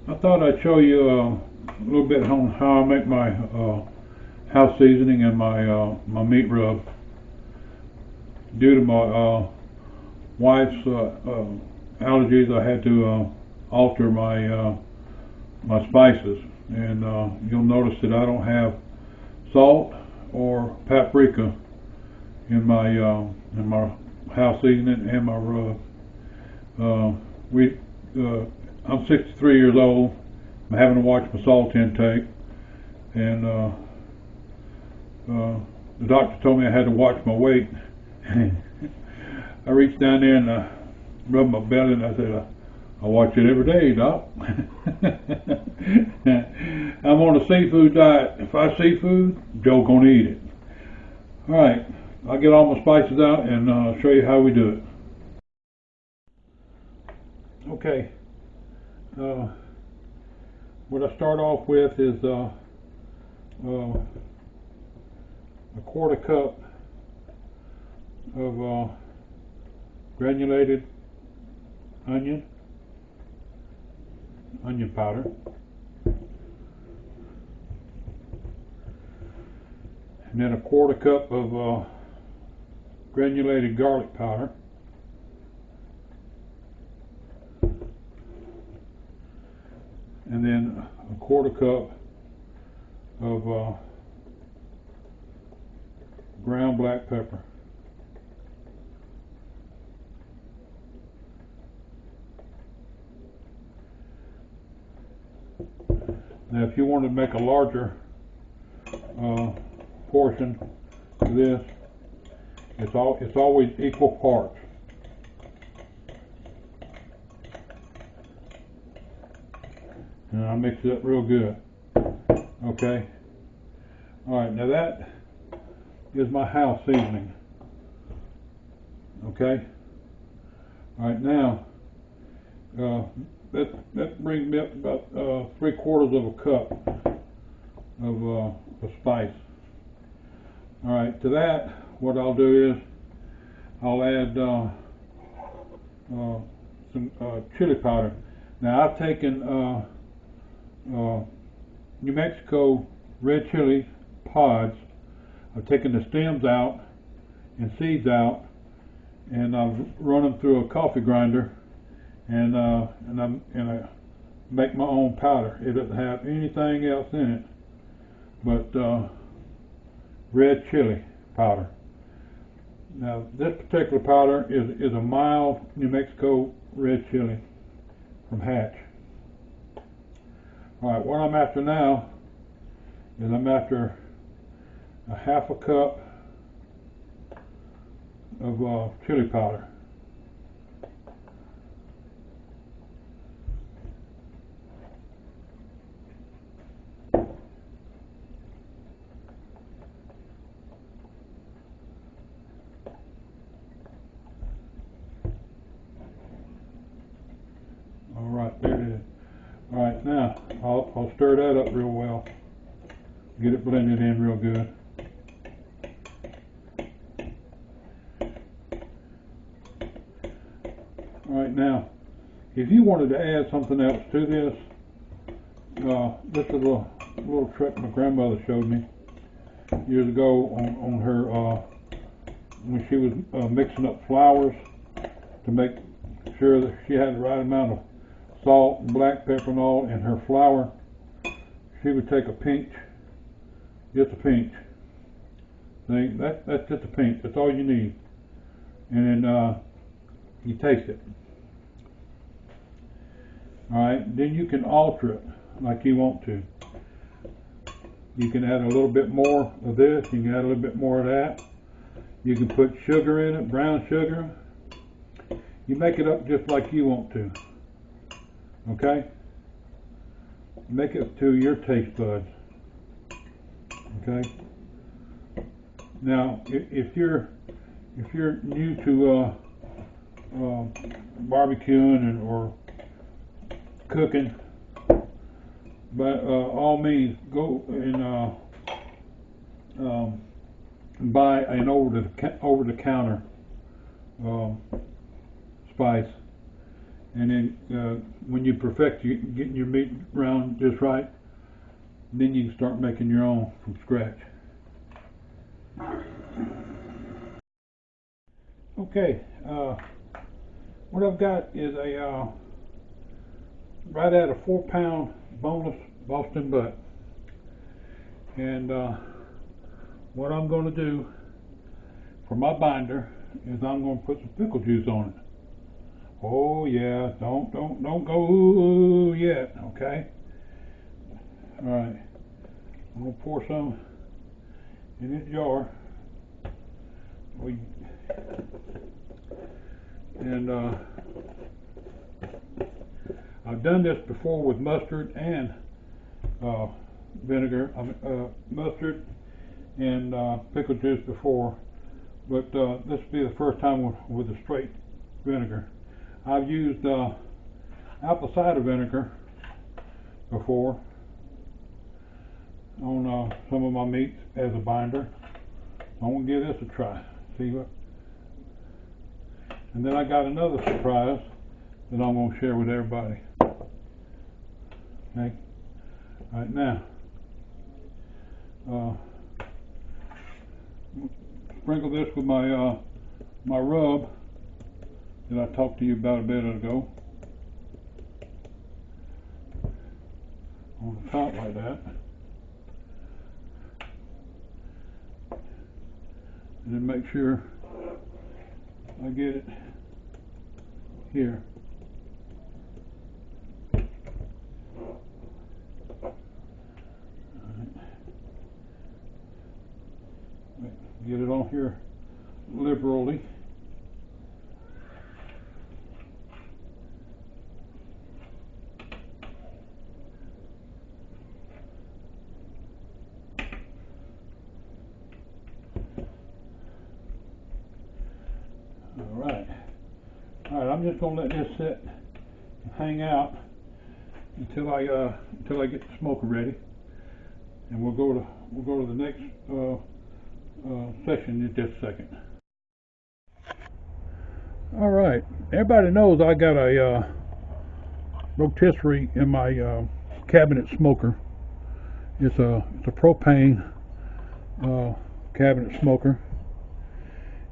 I thought I'd show you a little bit on how I make my house seasoning and my meat rub. Due to my wife's allergies, I had to alter my spices, and you'll notice that I don't have salt or paprika in my house seasoning and my rub. We I'm 63 years old. I'm having to watch my salt intake, and the doctor told me I had to watch my weight. I reached down there and rubbed my belly, and I said, I watch it every day, Doc. I'm on a seafood diet. If I see food, Joe gonna eat it. All right, I'll get all my spices out and show you how we do it. Okay. What I start off with is a quarter cup of granulated onion powder, and then a quarter cup of granulated garlic powder, and then a quarter cup of ground black pepper. Now, if you want to make a larger portion of this, it's always equal parts. And I mix it up real good. Okay. All right. Now that is my house seasoning. Okay. All right. Now that brings me up about 3/4 of a cup of spice. All right. To that, what I'll do is I'll add some chili powder. Now I've taken New Mexico red chili pods. I've taken the stems out and seeds out, and I've run them through a coffee grinder, and I make my own powder. It doesn't have anything else in it but red chili powder. Now this particular powder is a mild New Mexico red chili from Hatch. Alright, what I'm after now is I'm after a half a cup of chili powder. Alright, there it is. Alright, now I'll stir that up real well. Get it blended in real good. Alright, now if you wanted to add something else to this, this is a little trick my grandmother showed me years ago on her when she was mixing up flours to make sure that she had the right amount of salt and black pepper and all in her flour. She would take a pinch, just a pinch. See, that's just a pinch. That's all you need, and then you taste it. All right. Then you can alter it like you want to. You can add a little bit more of this. You can add a little bit more of that. You can put sugar in it, brown sugar. You make it up just like you want to. Okay? Make it to your taste buds. Okay? Now, if you're new to barbecuing or cooking, by all means, go and buy an over the counter spice, and then when you perfect getting your meat brown just right, then you can start making your own from scratch. Okay, what I've got is a right at a 4-pound boneless Boston butt, and what I'm going to do for my binder is I'm going to put some pickle juice on it. Oh yeah, don't go ooh yet, okay? All right, I'm going to pour some in this jar. And I've done this before with mustard and vinegar, mustard and pickle juice before, but this will be the first time with a straight vinegar. I've used apple cider vinegar before on some of my meats as a binder. I'm going to give this a try. See what? And then I got another surprise that I'm going to share with everybody. Okay. Right now, sprinkle this with my my rub that I talked to you about a bit ago on the top like that, and then make sure I get it here. Get it on here liberally. All right, I'm just going to let this sit and hang out until I get the smoker ready, and we'll go to the next session in just a second. All right, everybody knows I got a rotisserie in my cabinet smoker. It's a propane cabinet smoker,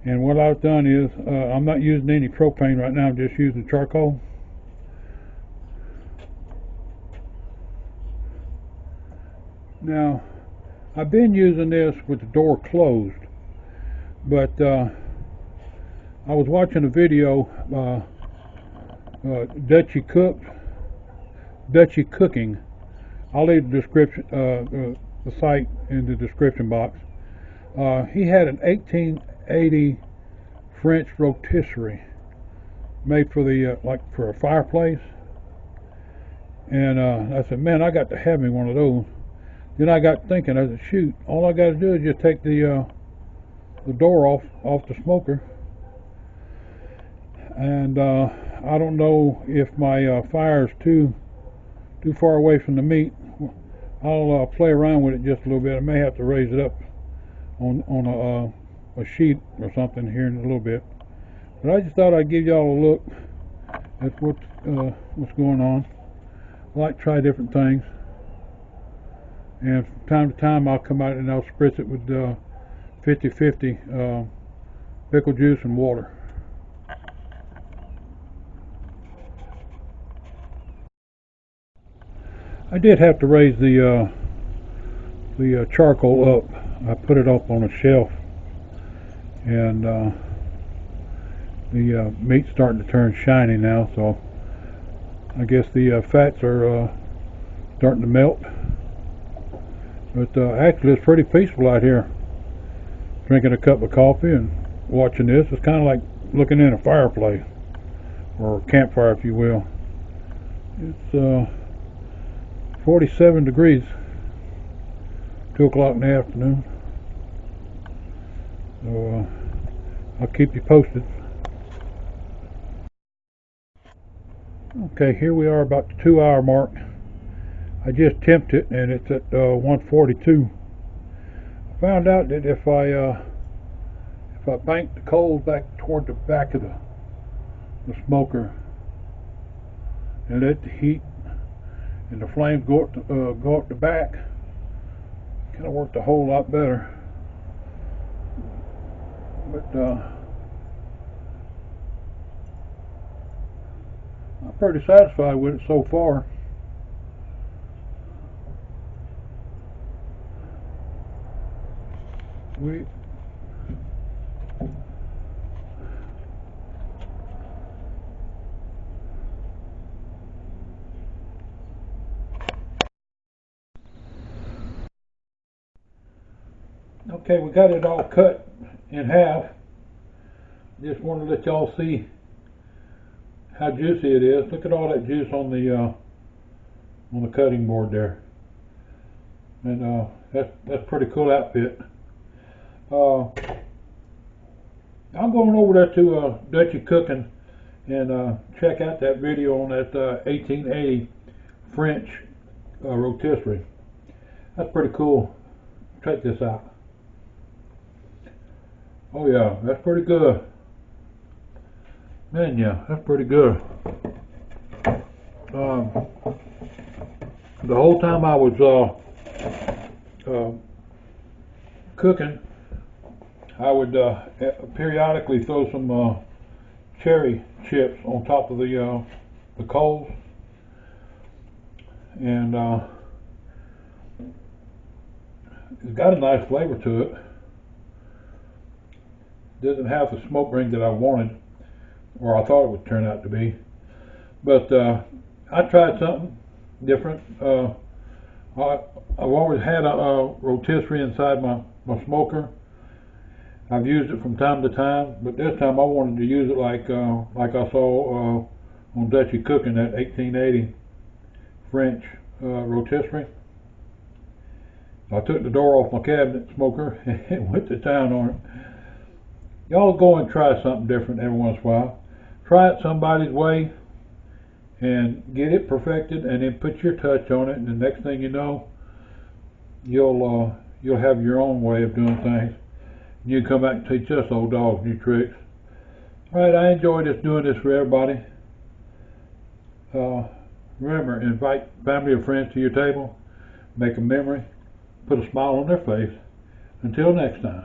and what I've done is I'm not using any propane right now. I'm just using charcoal. Now, I've been using this with the door closed, but I was watching a video, Dutchy cooking. I'll leave the description, the site in the description box. He had an 1880 French rotisserie made for the like for a fireplace, and I said, man, I got to have me one of those. Then I got thinking, I said, shoot, all I got to do is just take the door off the smoker, and I don't know if my fire is too far away from the meat. I'll play around with it just a little bit. I may have to raise it up on a sheet or something here in a little bit. But I just thought I'd give y'all a look at what's going on. I like to try different things, and from time to time I'll come out and I'll spritz it with 50-50 pickle juice and water. I did have to raise the charcoal up. I put it up on a shelf, and the meat's starting to turn shiny now, so I guess the fats are starting to melt. But actually it's pretty peaceful out here, drinking a cup of coffee and watching this. It's kind of like looking in a fireplace, or a campfire if you will. It's 47 degrees, 2 o'clock in the afternoon. So I'll keep you posted. Okay, here we are about the 2-hour mark. I just temped it and it's at 142. I found out that if I bank the coals back toward the back of the smoker, and let the heat and the flames go up the back. Kind of worked a whole lot better. But I'm pretty satisfied with it so far. Okay, we got it all cut in half. Just want to let y'all see how juicy it is. Look at all that juice on the cutting board there, and that's pretty cool outfit. I'm going over there to Dutchy Cooking and check out that video on that 1880 French rotisserie. That's pretty cool. Check this out. Oh yeah, that's pretty good. Man, yeah, that's pretty good. The whole time I was cooking, I would periodically throw some cherry chips on top of the coals, and it's got a nice flavor to it. Doesn't have the smoke ring that I wanted, or I thought it would turn out to be, but I tried something different. I've always had a rotisserie inside my smoker. I've used it from time to time, but this time I wanted to use it like I saw on Dutchy Cooking, that 1880 French rotisserie. I took the door off my cabinet smoker and went to town on it. Y'all go and try something different every once in a while. Try it somebody's way and get it perfected, and then put your touch on it, and the next thing you know, you'll have your own way of doing things. You can come back and teach us old dogs new tricks. Alright, I enjoy doing this for everybody. Remember, invite family or friends to your table, make a memory, put a smile on their face. Until next time.